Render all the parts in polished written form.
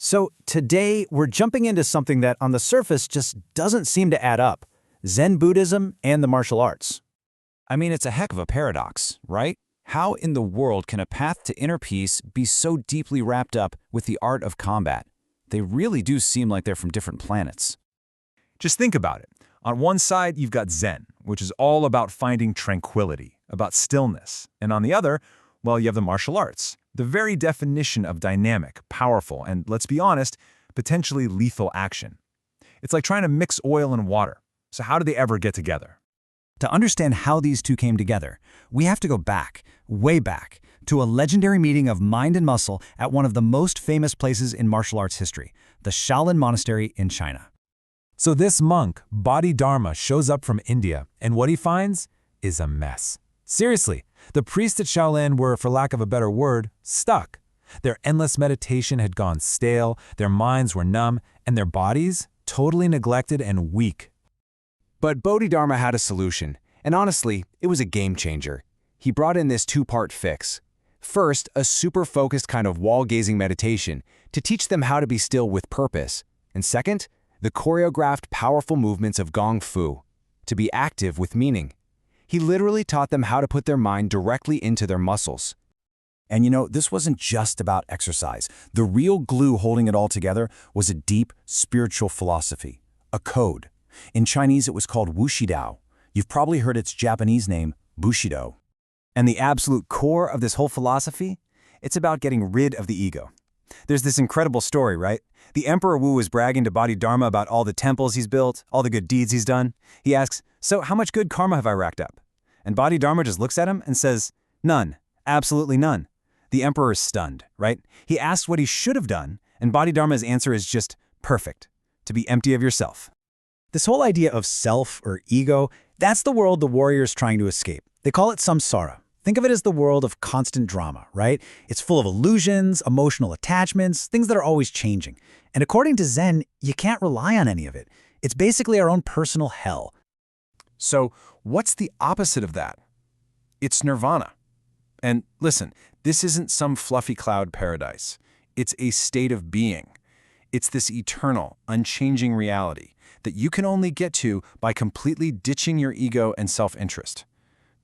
So today, we're jumping into something that on the surface just doesn't seem to add up: Zen Buddhism and the martial arts. I mean, it's a heck of a paradox, right? How in the world can a path to inner peace be so deeply wrapped up with the art of combat? They really do seem like they're from different planets. Just think about it. On one side, you've got Zen, which is all about finding tranquility, about stillness. And on the other, well, you have the martial arts, the very definition of dynamic, powerful, and let's be honest, potentially lethal action. It's like trying to mix oil and water. So how do they ever get together? To understand how these two came together, we have to go back, way back, to a legendary meeting of mind and muscle at one of the most famous places in martial arts history, the Shaolin Monastery in China. So this monk, Bodhidharma, shows up from India, and what he finds is a mess. Seriously, the priests at Shaolin were, for lack of a better word, stuck. Their endless meditation had gone stale, their minds were numb, and their bodies totally neglected and weak. But Bodhidharma had a solution, and honestly, it was a game changer. He brought in this two-part fix. First, a super focused kind of wall-gazing meditation to teach them how to be still with purpose. And second, the choreographed, powerful movements of Gong Fu, to be active with meaning. He literally taught them how to put their mind directly into their muscles. And you know, this wasn't just about exercise. The real glue holding it all together was a deep spiritual philosophy, a code. In Chinese, it was called Wuxidao. You've probably heard its Japanese name, Bushido. And the absolute core of this whole philosophy? It's about getting rid of the ego. There's this incredible story, right? The Emperor Wu was bragging to Bodhidharma about all the temples he's built, all the good deeds he's done. He asks, "So how much good karma have I racked up?" And Bodhidharma just looks at him and says, "None. Absolutely none." The Emperor is stunned, right? He asks what he should have done, and Bodhidharma's answer is just perfect: to be empty of yourself. This whole idea of self or ego, that's the world the warrior's trying to escape. They call it samsara. Think of it as the world of constant drama, right? It's full of illusions, emotional attachments, things that are always changing. And according to Zen, you can't rely on any of it. It's basically our own personal hell. So what's the opposite of that? It's nirvana. And listen, this isn't some fluffy cloud paradise. It's a state of being. It's this eternal, unchanging reality that you can only get to by completely ditching your ego and self-interest.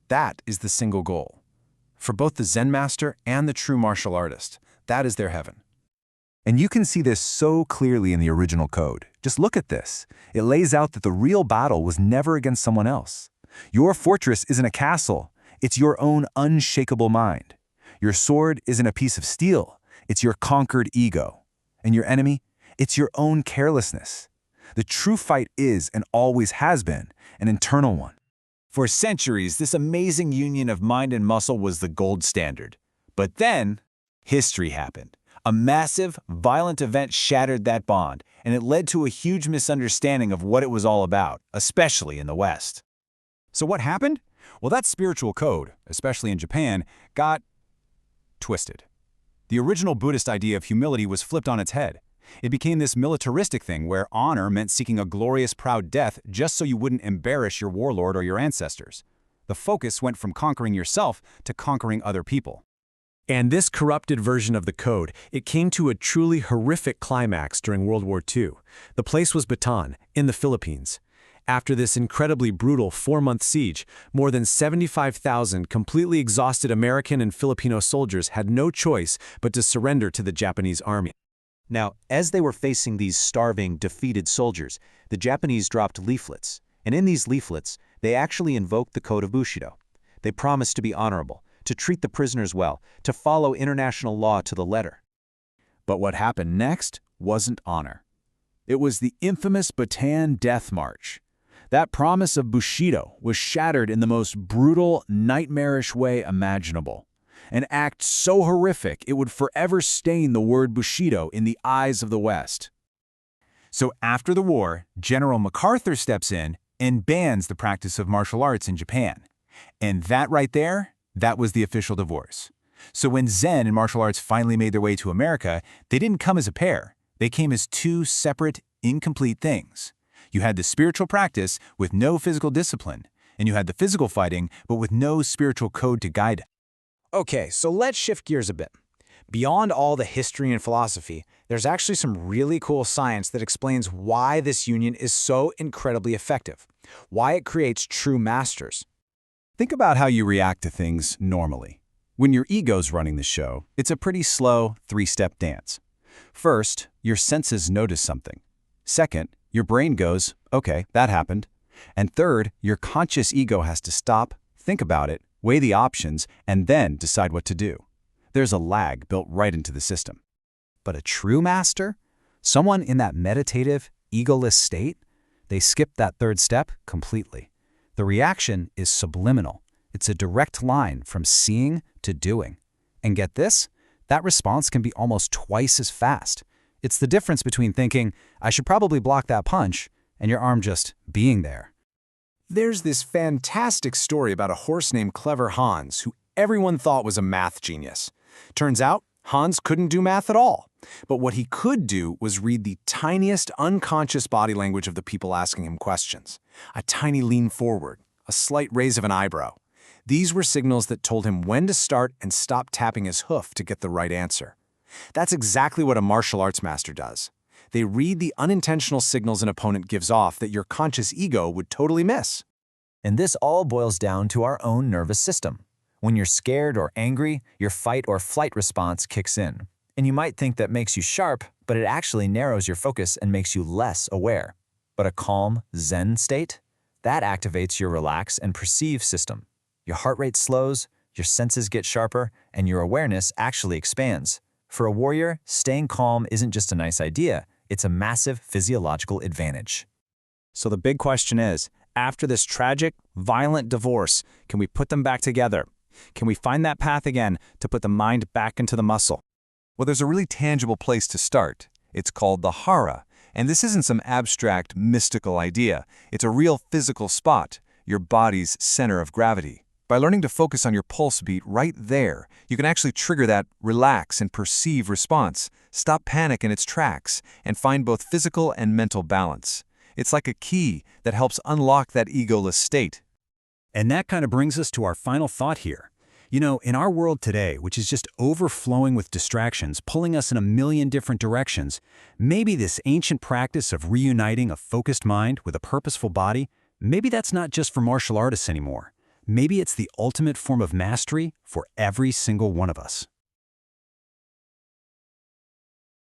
That is the single goal. For both the Zen master and the true martial artist, that is their heaven. And you can see this so clearly in the original code. Just look at this. It lays out that the real battle was never against someone else. Your fortress isn't a castle. It's your own unshakable mind. Your sword isn't a piece of steel. It's your conquered ego. And your enemy? It's your own carelessness. The true fight is, and always has been, an internal one. For centuries, this amazing union of mind and muscle was the gold standard. But then, history happened. A massive, violent event shattered that bond, and it led to a huge misunderstanding of what it was all about, especially in the West. So what happened? Well, that spiritual code, especially in Japan, got twisted. The original Buddhist idea of humility was flipped on its head. It became this militaristic thing where honor meant seeking a glorious, proud death just so you wouldn't embarrass your warlord or your ancestors. The focus went from conquering yourself to conquering other people. And this corrupted version of the code, it came to a truly horrific climax during World War II. The place was Bataan, in the Philippines. After this incredibly brutal 4-month siege, more than 75,000 completely exhausted American and Filipino soldiers had no choice but to surrender to the Japanese army. Now, as they were facing these starving, defeated soldiers, the Japanese dropped leaflets, and in these leaflets, they actually invoked the Code of Bushido. They promised to be honorable, to treat the prisoners well, to follow international law to the letter. But what happened next wasn't honor. It was the infamous Bataan Death March. That promise of Bushido was shattered in the most brutal, nightmarish way imaginable. An act so horrific it would forever stain the word Bushido in the eyes of the West. So after the war, General MacArthur steps in and bans the practice of martial arts in Japan. And that right there, that was the official divorce. So when Zen and martial arts finally made their way to America, they didn't come as a pair. They came as two separate, incomplete things. You had the spiritual practice with no physical discipline, and you had the physical fighting but with no spiritual code to guide it. Okay, so let's shift gears a bit. Beyond all the history and philosophy, there's actually some really cool science that explains why this union is so incredibly effective, why it creates true masters. Think about how you react to things normally. When your ego's running the show, it's a pretty slow three-step dance. First, your senses notice something. Second, your brain goes, okay, that happened. And third, your conscious ego has to stop, think about it, weigh the options, and then decide what to do. There's a lag built right into the system. But a true master? Someone in that meditative, egoless state? They skip that third step completely. The reaction is subliminal. It's a direct line from seeing to doing. And get this? That response can be almost twice as fast. It's the difference between thinking, I should probably block that punch, and your arm just being there. There's this fantastic story about a horse named Clever Hans, who everyone thought was a math genius. Turns out, Hans couldn't do math at all. But what he could do was read the tiniest unconscious body language of the people asking him questions. A tiny lean forward, a slight raise of an eyebrow. These were signals that told him when to start and stop tapping his hoof to get the right answer. That's exactly what a martial arts master does. They read the unintentional signals an opponent gives off that your conscious ego would totally miss. And this all boils down to our own nervous system. When you're scared or angry, your fight or flight response kicks in. And you might think that makes you sharp, but it actually narrows your focus and makes you less aware. But a calm, zen state? That activates your relax and perceive system. Your heart rate slows, your senses get sharper, and your awareness actually expands. For a warrior, staying calm isn't just a nice idea, it's a massive physiological advantage. So the big question is, after this tragic, violent divorce, can we put them back together? Can we find that path again to put the mind back into the muscle? Well, there's a really tangible place to start. It's called the hara, and this isn't some abstract, mystical idea. It's a real physical spot, your body's center of gravity. By learning to focus on your pulse beat right there, you can actually trigger that relax and perceive response, stop panic in its tracks, and find both physical and mental balance. It's like a key that helps unlock that egoless state. And that kind of brings us to our final thought here. You know, in our world today, which is just overflowing with distractions, pulling us in a million different directions, maybe this ancient practice of reuniting a focused mind with a purposeful body, maybe that's not just for martial artists anymore. Maybe it's the ultimate form of mastery for every single one of us.